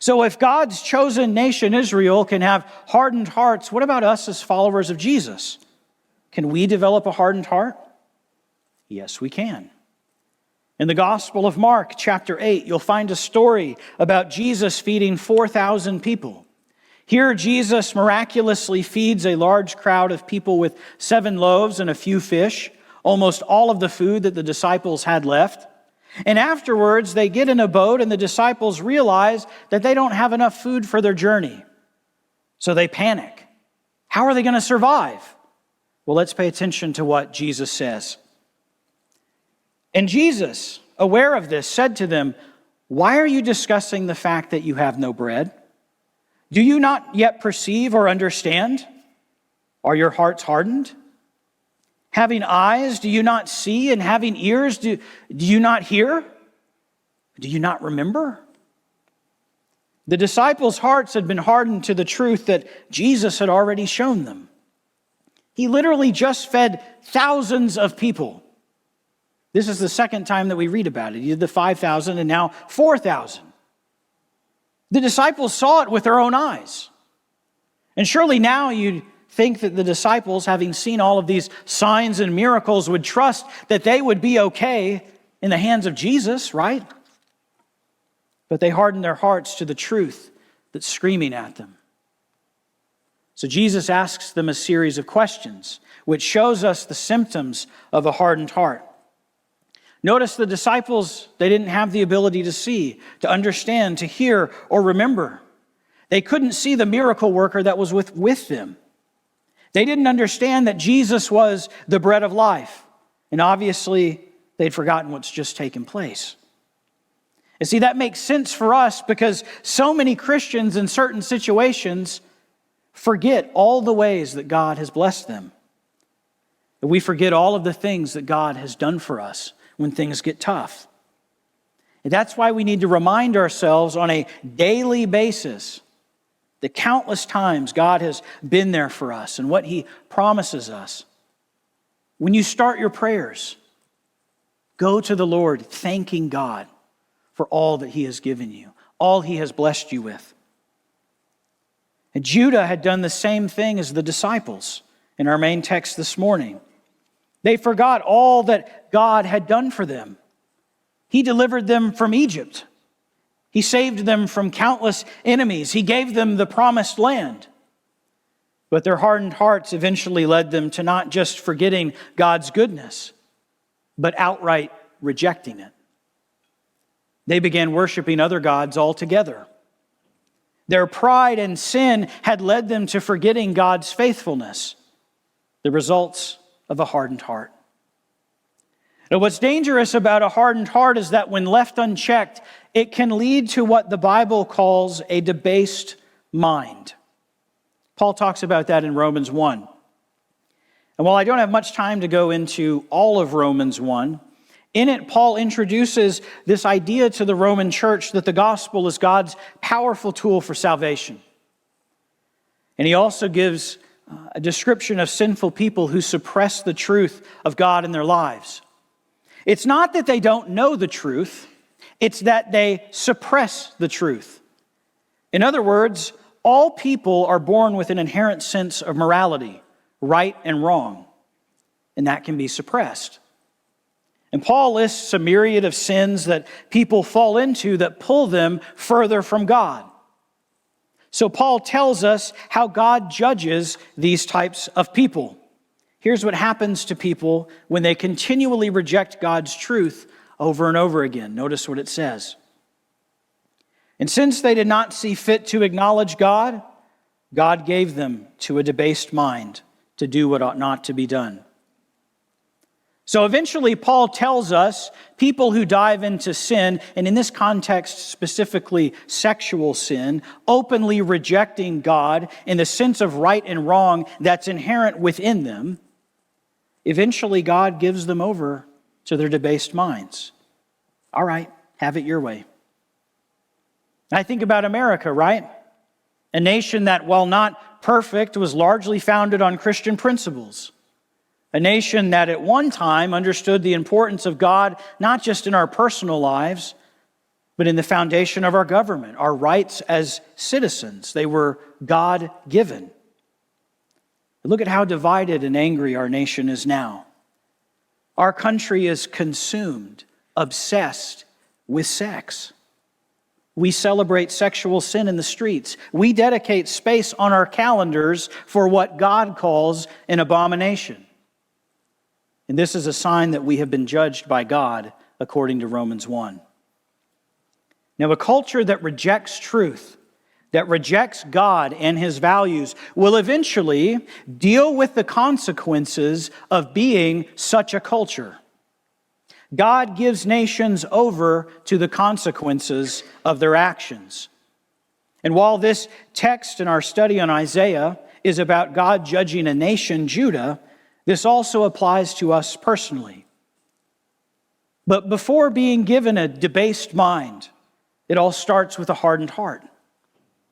So if God's chosen nation, Israel, can have hardened hearts, what about us as followers of Jesus? Can we develop a hardened heart? Yes, we can. In the Gospel of Mark, chapter 8, you'll find a story about Jesus feeding 4,000 people. Here, Jesus miraculously feeds a large crowd of people with 7 loaves and a few fish, almost all of the food that the disciples had left. And afterwards, they get in a boat, and the disciples realize that they don't have enough food for their journey. So they panic. How are they going to survive? Well, let's pay attention to what Jesus says. And Jesus, aware of this, said to them, "Why are you discussing the fact that you have no bread? Do you not yet perceive or understand? Are your hearts hardened? Having eyes, do you not see? And having ears, do you not hear? Do you not remember?" The disciples' hearts had been hardened to the truth that Jesus had already shown them. He literally just fed thousands of people. This is the second time that we read about it. He did the 5,000 and now 4,000. The disciples saw it with their own eyes. And surely now you'd think that the disciples, having seen all of these signs and miracles, would trust that they would be okay in the hands of Jesus, right? But they hardened their hearts to the truth that's screaming at them. So Jesus asks them a series of questions, which shows us the symptoms of a hardened heart. Notice the disciples, they didn't have the ability to see, to understand, to hear, or remember. They couldn't see the miracle worker that was with them. They didn't understand that Jesus was the bread of life. And obviously, they'd forgotten what's just taken place. And see, that makes sense for us because so many Christians in certain situations forget all the ways that God has blessed them. And we forget all of the things that God has done for us when things get tough. And that's why we need to remind ourselves on a daily basis the countless times God has been there for us and what He promises us. When you start your prayers, go to the Lord thanking God for all that He has given you, all He has blessed you with. And Judah had done the same thing as the disciples in our main text this morning. They forgot all that God had done for them. He delivered them from Egypt. He saved them from countless enemies. He gave them the promised land. But their hardened hearts eventually led them to not just forgetting God's goodness, but outright rejecting it. They began worshiping other gods altogether. Their pride and sin had led them to forgetting God's faithfulness, the results of a hardened heart. Now, what's dangerous about a hardened heart is that when left unchecked, it can lead to what the Bible calls a debased mind. Paul talks about that in Romans 1. And while I don't have much time to go into all of Romans 1, in it, Paul introduces this idea to the Roman church that the gospel is God's powerful tool for salvation. And he also gives a description of sinful people who suppress the truth of God in their lives. It's not that they don't know the truth, it's that they suppress the truth. In other words, all people are born with an inherent sense of morality, right and wrong, and that can be suppressed. And Paul lists a myriad of sins that people fall into that pull them further from God. So Paul tells us how God judges these types of people. Here's what happens to people when they continually reject God's truth over and over again. Notice what it says. And since they did not see fit to acknowledge God, God gave them to a debased mind to do what ought not to be done. So eventually, Paul tells us people who dive into sin, and in this context specifically sexual sin, openly rejecting God in the sense of right and wrong that's inherent within them, eventually God gives them over to their debased minds. All right, have it your way. I think about America, right? A nation that, while not perfect, was largely founded on Christian principles. A nation that at one time understood the importance of God, not just in our personal lives, but in the foundation of our government, our rights as citizens. They were God-given. Look at how divided and angry our nation is now. Our country is consumed, obsessed with sex. We celebrate sexual sin in the streets. We dedicate space on our calendars for what God calls an abomination. And this is a sign that we have been judged by God, according to Romans 1. Now, a culture that rejects truth, that rejects God and His values, will eventually deal with the consequences of being such a culture. God gives nations over to the consequences of their actions. And while this text in our study on Isaiah is about God judging a nation, Judah, this also applies to us personally. But before being given a debased mind, it all starts with a hardened heart.